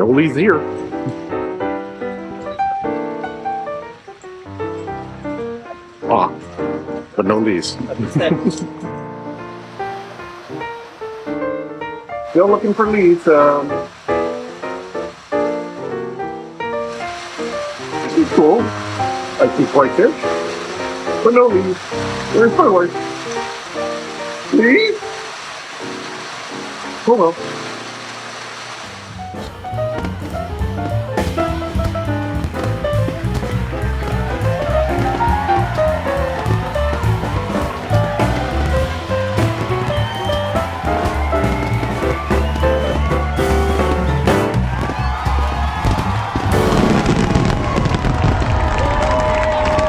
No leaves here. Ah, but no leaves. Still looking for leaves. This is cool. I see whitefish, but no leaves. Where's my wife? Leaves? Oh well.